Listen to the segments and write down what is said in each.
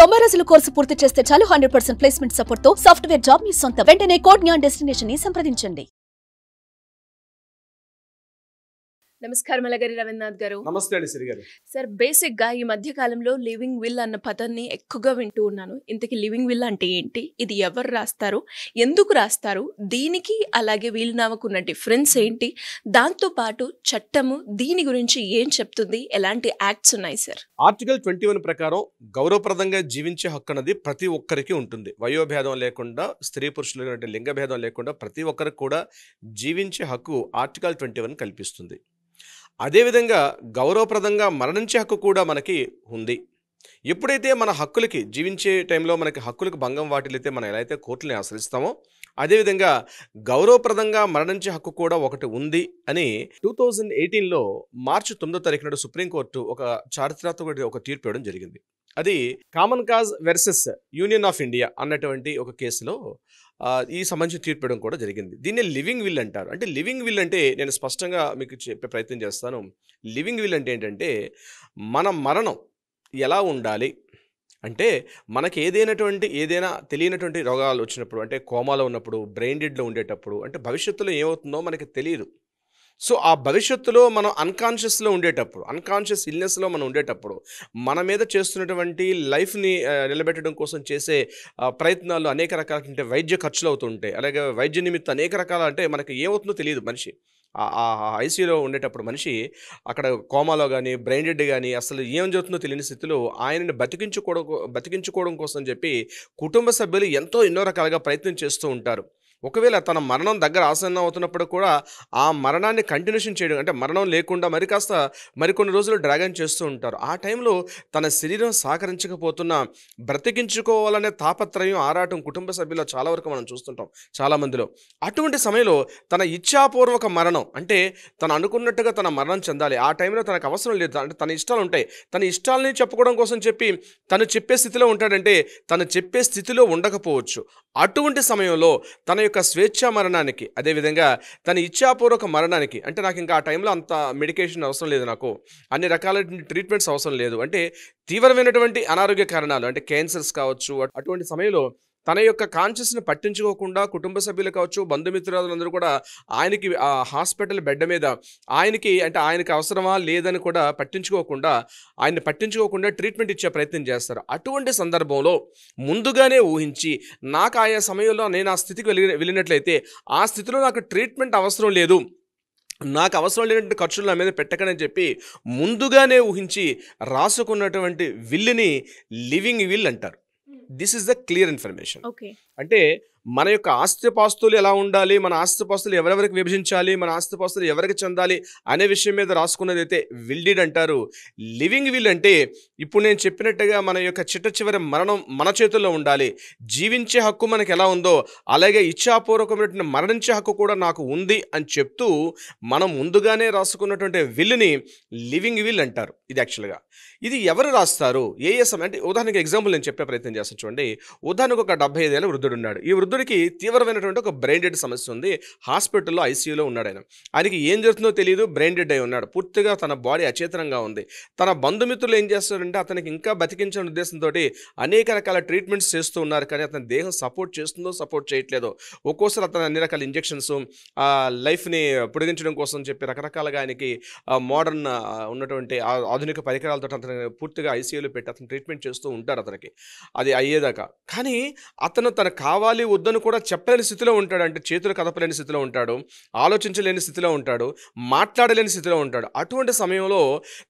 90 రోజుల కోర్సు పూర్తి చేస్తే చాలు 100% ప్లేస్మెంట్ సపోర్ట్ తో సాఫ్ట్వేర్ జాబ్ మీ సొంతం. వెంటనే కోడ్ జ్ఞాన్ డెస్టినేషన్ ని సంప్రదించండి. నమస్కారం అలగరి రవీంద్రనాథ్ గారు. నమస్తే అండి సిరి గారు. సార్, బేసిక్ గా ఈ మధ్య కాలంలో లివింగ్ విల్ అన్న పదాన్ని ఎక్కువగా వింటూ ఉన్నాను. ఇంతకీ లివింగ్ విల్ అంటే ఏంటి? ఇది ఎవరు రాస్తారు? ఎందుకు రాస్తారు? దీనికి అలాగే వీలునామాకు ఉన్న డిఫరెన్స్ ఏంటి? దాంతో పాటు చట్టము దీని గురించి ఏం చెప్తుంది? ఎలాంటి యాక్ట్స్ ఉన్నాయి సార్? ఆర్టికల్ 21 ప్రకారం గౌరవప్రదంగా జీవించే హక్కు అనేది ప్రతి ఒక్కరికి ఉంటుంది. వయోభేదం లేకుండా, స్త్రీ పురుషులు లింగ భేదం లేకుండా ప్రతి ఒక్కరికి కూడా జీవించే హక్కు ఆర్టికల్ 21 కల్పిస్తుంది. అదేవిధంగా గౌరవప్రదంగా మరణించే హక్కు కూడా మనకి ఉంది. ఎప్పుడైతే మన హక్కులకి జీవించే టైంలో మనకి హక్కులకు భంగం వాటిల్లైతే మనం ఎలా అయితే కోర్టుని ఆశ్రయిస్తామో, అదేవిధంగా గౌరవప్రదంగా మరణించే హక్కు కూడా ఒకటి ఉంది అని 2018లో మార్చి 9వ తారీఖు నాడు సుప్రీంకోర్టు ఒక చారిత్రాత్మక ఒక తీర్పు ఇవ్వడం జరిగింది. అది common cause versus union of India అన్నటువంటి ఒక కేసులో ఈ సంబంధించిన తీర్పు ఇవ్వడం కూడా జరిగింది. దీన్ని లివింగ్ విల్ అంటారు. అంటే లివింగ్ విల్ అంటే నేను స్పష్టంగా మీకు చెప్పే ప్రయత్నం చేస్తాను. లివింగ్ విల్ అంటే ఏంటంటే మన మరణం ఎలా ఉండాలి అంటే, మనకి ఏదైనా తెలియనటువంటి రోగాలు వచ్చినప్పుడు, అంటే కోమాలో ఉన్నప్పుడు, బ్రెయిన్ డెడ్లో ఉండేటప్పుడు, అంటే భవిష్యత్తులో ఏమవుతుందో మనకి తెలియదు. సో ఆ భవిష్యత్తులో మనం అన్కాన్షియస్లో ఉండేటప్పుడు, అన్కాన్షియస్ ఇల్నెస్లో మనం ఉండేటప్పుడు, మన మీద చేస్తున్నటువంటి లైఫ్ని నిలబెట్టడం కోసం చేసే ప్రయత్నాలు అనేక రకాల వైద్య ఖర్చులు అవుతుంటాయి. అలాగే వైద్య నిమిత్తం అనేక రకాల, అంటే మనకి ఏమవుతుందో తెలియదు. మనిషి ఐసీయూలో ఉండేటప్పుడు మనిషి అక్కడ కోమాలో కానీ, బ్రెయిన్ డెడ్ కానీ, అసలు ఏం జరుగుతుందో తెలియని స్థితిలో ఆయనని బతికించుకోవడం కోసం చెప్పి కుటుంబ సభ్యులు ఎన్నో రకాలుగా ప్రయత్నం చేస్తూ ఉంటారు. ఒకవేళ తన మరణం దగ్గర ఆసన్నం అవుతున్నప్పుడు కూడా ఆ మరణాన్ని కంటిన్యూషన్ చేయడం, అంటే మరణం లేకుండా మరికొన్ని రోజులు డ్రాగన్ చేస్తూ ఉంటారు. ఆ టైంలో తన శరీరం సహకరించకపోతున్నా బ్రతికించుకోవాలనే తాపత్రయం, ఆరాటం కుటుంబ సభ్యుల్లో చాలా వరకు మనం చూస్తుంటాం చాలామందిలో. అటువంటి సమయంలో తన ఇచ్ఛాపూర్వక మరణం, అంటే తను అనుకున్నట్టుగా తన మరణం చెందాలి, ఆ టైంలో తనకు అవసరం లేదు, అంటే తన ఇష్టాలు ఉంటాయి, తన ఇష్టాలని చెప్పుకోవడం కోసం చెప్పి తను చెప్పే స్థితిలో ఉంటాడంటే తను చెప్పే స్థితిలో ఉండకపోవచ్చు. అటువంటి సమయంలో తన యొక్క స్వేచ్ఛా మరణానికి, అదేవిధంగా తన ఇచ్ఛాపూర్వక మరణానికి, అంటే నాకు ఇంకా ఆ టైంలో అంత మెడికేషన్ అవసరం లేదు, నాకు అన్ని రకాల ట్రీట్మెంట్స్ అవసరం లేదు, అంటే తీవ్రమైనటువంటి అనారోగ్య కారణాలు, అంటే క్యాన్సర్స్ కావచ్చు, అటువంటి సమయంలో తన యొక్క కాన్షియస్ని పట్టించుకోకుండా కుటుంబ సభ్యులు కావచ్చు, బంధుమిత్రులందరూ కూడా ఆయనకి ఆ హాస్పిటల్ బెడ్ మీద ఆయనకి అవసరమా లేదని కూడా పట్టించుకోకుండా ట్రీట్మెంట్ ఇచ్చే ప్రయత్నం చేస్తారు. అటువంటి సందర్భంలో ముందుగానే ఊహించి, నాకు ఆయా సమయంలో నేను ఆ స్థితికి వెళ్ళినట్లయితే ఆ స్థితిలో నాకు ట్రీట్మెంట్ అవసరం లేదు, నాకు అవసరం లేనటువంటి ఖర్చులు నా మీద పెట్టకని చెప్పి ముందుగానే ఊహించి రాసుకున్నటువంటి విల్లుని లివింగ్ విల్ అంటారు. This is the clear information. అంటే మన యొక్క ఆస్తిపాస్తులు ఎలా ఉండాలి, మన ఆస్తిపాస్తులు ఎవరెవరికి విభజించాలి, మన ఆస్తిపాస్తులు ఎవరికి చెందాలి అనే విషయం మీద రాసుకున్నది అయితే విల్ డీడ్ అంటారు. లివింగ్ విల్ అంటే ఇప్పుడు నేను చెప్పినట్టుగా మన యొక్క చిట్ట మరణం మన చేతుల్లో ఉండాలి, జీవించే హక్కు మనకి ఎలా ఉందో అలాగే ఇచ్ఛాపూర్వకమైనటువంటి మరణించే హక్కు కూడా నాకు ఉంది అని చెప్తూ మనం ముందుగానే రాసుకున్నటువంటి విల్ని లివింగ్ విల్ అంటారు. ఇది యాక్చువల్గా ఇది ఎవరు రాస్తారు, ఏ సమయం అంటే ఉదాహరణకి ఎగ్జాంపుల్ నేను చెప్పే ప్రయత్నం చేస్తాను చూడండి. ఉదాహరణకు ఒక 75 ఏళ్ళ వృద్ధుడు ఉన్నాడు. ఈ వృద్ధుడికి తీవ్రమైనటువంటి ఒక బ్రెయిన్ డెడ్ సమస్య ఉంది. హాస్పిటల్లో ఐసీయూలో ఉన్నాడు. ఆయనకి ఏం జరుగుతుందో తెలియదు, బ్రెయిన్ డెడ్ అయి ఉన్నాడు. పూర్తిగా తన బాడీ అచేతనంగా ఉంది. తన బంధుమిత్రులు ఏం చేస్తారంటే అతనికి ఇంకా బతికించిన ఉద్దేశంతో అనేక రకాల ట్రీట్మెంట్స్ చేస్తూ ఉన్నారు. కానీ అతని దేహం సపోర్ట్ చేస్తుందో సపోర్ట్ చేయట్లేదో, ఒక్కోసారి అతను అన్ని రకాల ఇంజెక్షన్స్, లైఫ్ని పొడిగించడం కోసం చెప్పి రకరకాలుగా ఆయనకి మోడర్న్ ఉన్నటువంటి ఆధునిక పరికరాలతో అతను పూర్తిగా ఐసీయూలో పెట్టి అతను ట్రీట్మెంట్ చేస్తూ ఉంటారు అతనికి అది అయ్యేదాకా. కానీ అతను కావాలి వద్దని కూడా చెప్పలేని స్థితిలో ఉంటాడు. అంటే చేతులు కదపలేని స్థితిలో ఉంటాడు, ఆలోచించలేని స్థితిలో ఉంటాడు, మాట్లాడలేని స్థితిలో ఉంటాడు. అటువంటి సమయంలో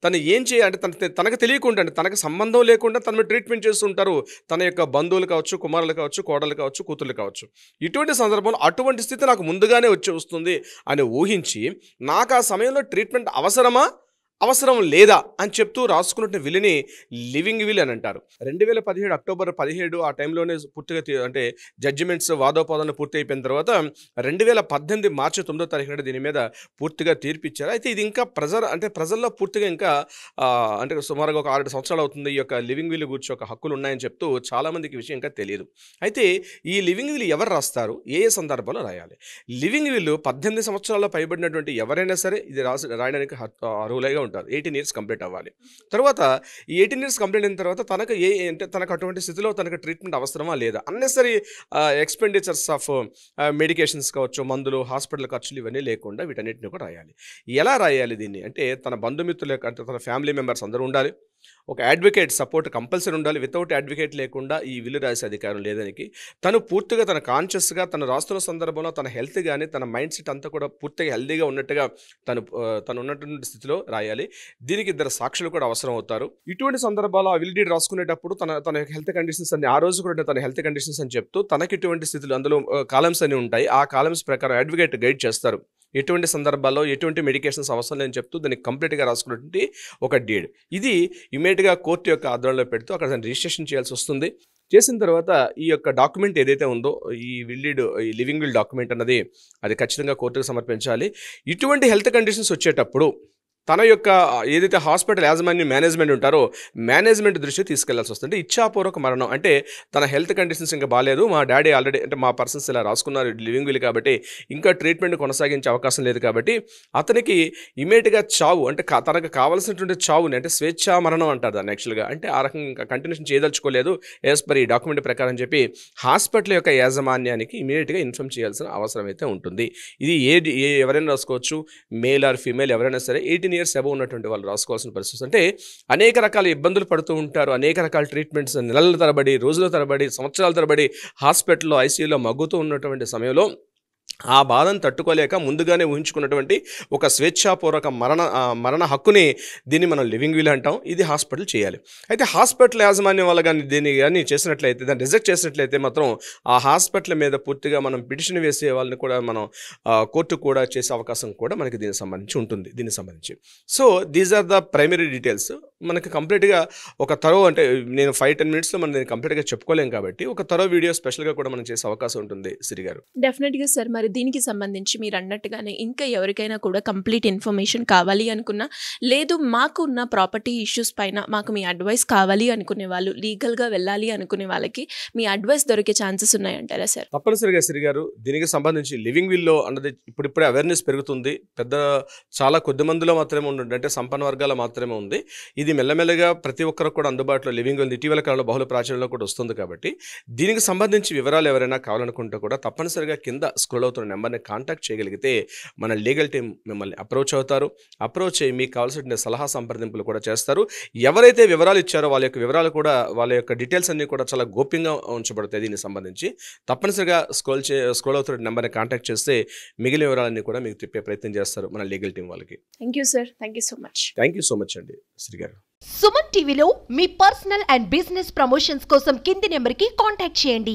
తను ఏం చేయాలంటే తనకు తెలియకుండా, అంటే తనకు సంబంధం లేకుండా తను ట్రీట్మెంట్ చేస్తూ ఉంటారు తన యొక్క బంధువులు కావచ్చు, కుమారులు కావచ్చు, కోడలు కావచ్చు, కూతుర్లు కావచ్చు. ఇటువంటి సందర్భంలో అటువంటి స్థితి నాకు ముందుగానే వస్తుంది అని ఊహించి నాకు ఆ సమయంలో ట్రీట్మెంట్ అవసరం లేదా అని చెప్తూ రాసుకున్న విల్ని లివింగ్ విల్ అని అంటారు. 2017 అక్టోబర్ 17 ఆ టైంలోనే పూర్తిగా అంటే జడ్జిమెంట్స్, వాదోపాదనలు పూర్తి అయిపోయిన తర్వాత 2018 మార్చి 9వ తారీఖు నాడు దీని మీద పూర్తిగా తీర్పిచ్చారు. అయితే ఇది ఇంకా ప్రజల్లో పూర్తిగా ఇంకా అంటే సుమారుగా ఒక 6 సంవత్సరాలు అవుతుంది ఈ యొక్క లివింగ్ విల్ గురించి ఒక హక్కులు ఉన్నాయని చెప్తూ చాలామందికి విషయం ఇంకా తెలియదు. అయితే ఈ లివింగ్ విల్ ఎవరు రాస్తారు, ఏ సందర్భంలో రాయాలి? లివింగ్ విల్ 18 సంవత్సరాల పైబడినటువంటి ఎవరైనా సరే ఇది రాయడానికి అర్హులుగా ఉంటారు. అంటారు. 18 ఇయర్స్ కంప్లీట్ అవ్వాలి. తర్వాత ఈ 18 ఇయర్స్ కంప్లీట్ అయిన తర్వాత తనకు అటువంటి స్థితిలో తనకు ట్రీట్మెంట్ అవసరమా లేదా, అన్నెసరీ ఎక్స్పెండిచర్స్ ఆఫ్ మెడికేషన్స్ కావచ్చు, మందులు, హాస్పిటల్ ఖర్చులు ఇవన్నీ లేకుండా వీటన్నిటిని కూడా రాయాలి. ఎలా రాయాలి దీన్ని అంటే తన బంధుమిత్రులు అంటే తన ఫ్యామిలీ మెంబర్స్ అందరూ ఉండాలి. ఒక అడ్వకేట్ సపోర్ట్ కంపల్సరీ ఉండాలి. వితౌట్ అడ్వకేట్ లేకుండా ఈ విల్లు రాసే అధికారం లేదానికి తను పూర్తిగా తన కాన్షియస్గా తను రాస్తున్న సందర్భంలో తన హెల్త్ కానీ తన మైండ్ సెట్ అంతా కూడా పూర్తిగా హెల్తీగా ఉన్నట్టుగా తను ఉన్నటువంటి స్థితిలో రాయాలి. దీనికి 2 సాక్షులు కూడా అవసరం అవుతారు. ఇటువంటి సందర్భాల్లో ఆ విల్ డీడ్ రాసుకునేటప్పుడు తన హెల్త్ కండిషన్స్ అన్ని ఆ రోజు కూడా తన హెల్త్ కండిషన్స్ అని చెప్తూ తనకి ఇటువంటి స్థితులు అందులో కాలమ్స్ అని ఉంటాయి. ఆ కాలమ్స్ ప్రకారం అడ్వకేట్ గైడ్ చేస్తారు. ఎటువంటి సందర్భాల్లో ఎటువంటి మెడికేషన్స్ అవసరం లేని చెప్తూ దాన్ని కంప్లీట్గా రాసుకున్నటువంటి ఒక డీడ్. ఇది ఇమీడియట్గా కోర్టు యొక్క ఆధ్వర్యంలో పెడుతూ అక్కడ దాన్ని రిజిస్ట్రేషన్ చేయాల్సి వస్తుంది. చేసిన తర్వాత ఈ యొక్క డాక్యుమెంట్ ఏదైతే ఉందో ఈ లివింగ్ విల్ డాక్యుమెంట్ అన్నది అది ఖచ్చితంగా కోర్టుకు సమర్పించాలి. ఇటువంటి హెల్త్ కండిషన్స్ వచ్చేటప్పుడు తన యొక్క ఏదైతే హాస్పిటల్ యాజమాన్యం మేనేజ్మెంట్ ఉంటారో మేనేజ్మెంట్ దృష్టికి తీసుకెళ్లాల్సి వస్తుంది. ఇచ్ఛాపూర్వక మరణం అంటే తన హెల్త్ కండిషన్స్ ఇంకా బాగాలేదు, మా డాడీ ఆల్రెడీ అంటే మా పర్సన్స్ ఇలా రాసుకున్నారు లివింగ్ విల్ కాబట్టి ఇంకా ట్రీట్మెంట్ కొనసాగించే అవకాశం లేదు కాబట్టి అతనికి ఇమీడియట్గా చావు అంటే తనకు కావాల్సినటువంటి చావుని అంటే స్వేచ్ఛా మరణం అంటారు దాన్ని యాక్చువల్గా, అంటే ఆ రకంగా ఇంకా కంటిన్యూషన్ చేయదలుచుకోలేదు యాజ్ పర్ ఈ డాక్యుమెంట్ ప్రకారం చెప్పి హాస్పిటల్ యొక్క యాజమాన్యానికి ఇమీడియట్గా ఇన్ఫార్మ్ చేయాల్సిన అవసరం అయితే ఉంటుంది. ఇది ఎవరైనా రాసుకోవచ్చు, మేల్ ఆర్ ఫీమేల్ ఎవరైనా సరే 18 ఇయర్స్ అబవ్ ఉన్నటువంటి వాళ్ళు రాసుకోవాల్సిన పరిస్థితి. అంటే అనేక రకాల ఇబ్బందులు పడుతూ ఉంటారు, అనేక రకాల ట్రీట్మెంట్స్ నెలల తరబడి, రోజుల తరబడి, సంవత్సరాల తరబడి హాస్పిటల్లో ఐసీయూలో మగ్గుతూ ఉన్నటువంటి సమయంలో ఆ బాధను తట్టుకోలేక ముందుగానే ఊహించుకున్నటువంటి ఒక స్వేచ్ఛాపూర్వక మరణ హక్కుని దీన్ని మనం లివింగ్ విల్ అంటాం. ఇది హాస్పిటల్ చేయాలి. అయితే హాస్పిటల్ యాజమాన్యం వల్ల కానీ దీన్ని కానీ చేసినట్లయితే, దాన్ని రిజెక్ట్ చేసినట్లయితే మాత్రం ఆ హాస్పిటల్ మీద పూర్తిగా మనం పిటిషన్ వేసే వాళ్ళని కూడా మనం కోర్టు కూడా చేసే అవకాశం కూడా మనకి దీనికి సంబంధించి ఉంటుంది. దీనికి సంబంధించి so these are the primary details. మనకి కంప్లీట్గా ఒక అంటే నేను 5-10 మినిట్స్లో మనం దీన్ని కంప్లీట్గా చెప్పుకోలేం కాబట్టి ఒక వీడియో స్పెషల్గా కూడా మనం చేసే అవకాశం ఉంటుంది సిరి గారు. డెఫినెట్గా సార్. మరి దీనికి సంబంధించి మీరు అన్నట్టుగానే ఇంకా ఎవరికైనా కూడా కంప్లీట్ ఇన్ఫర్మేషన్ కావాలి అనుకున్నా, లేదు మాకు ఉన్న ప్రాపర్టీ ఇష్యూస్ పైన మాకు మీ అడ్వైస్ కావాలి అనుకునే వాళ్ళు, లీగల్గా వెళ్ళాలి అనుకునే వాళ్ళకి మీ అడ్వైస్ దొరికే ఛాన్సెస్ ఉన్నాయంటారా సార్? తప్పనిసరిగా సిరి గారు. దీనికి సంబంధించి లివింగ్ విల్లో అన్నది ఇప్పుడిప్పుడే అవేర్నెస్ పెరుగుతుంది. చాలా కొద్ది మందిలో మాత్రమే ఉంటుంది, అంటే సంపన్న వర్గాల్లో మాత్రమే ఉంది. ఇది మెల్లమెల్లగా ప్రతి ఒక్కరికి కూడా అందుబాటులో లివింగ్ విల్ ఇటీవల కాలంలో బహుళ ప్రాచుర్యంలో కూడా వస్తుంది. కాబట్టి దీనికి సంబంధించి వివరాలు ఎవరైనా కావాలనుకుంటే కూడా తప్పనిసరిగా కింద స్క్రోల్ అవుతున్న నెంబర్ని కాంటాక్ట్ చేయగలిగితే మన లీగల్ టీం మిమ్మల్ని అప్రోచ్ అవుతారు. అప్రోచ్ అయ్యి మీకు కావాల్సిన సలహా సంప్రదింపులు కూడా చేస్తారు. ఎవరైతే వివరాలు ఇచ్చారో వాళ్ళ యొక్క వివరాలు కూడా, వాళ్ళ యొక్క డీటెయిల్స్ అన్నీ కూడా చాలా గోప్యంగా ఉంచబడతాయి. దీనికి సంబంధించి తప్పనిసరిగా స్క్రోల్ అవుతున్న నెంబర్ని కాంటాక్ట్ చేస్తే మిగిలిన వివరాలన్నీ కూడా మీకు తిప్పే ప్రయత్నం చేస్తారు మన లీగల్ టీం వాళ్ళకి. Thank you sir. Thank you so much. Thank you so much అండి శ్రీ గారు. సుమన్ టీవీలో మీ పర్సనల్ అండ్ బిజినెస్ ప్రమోషన్స్ కోసం కింది నెంబర్కి కాంటాక్ట్ చేయండి.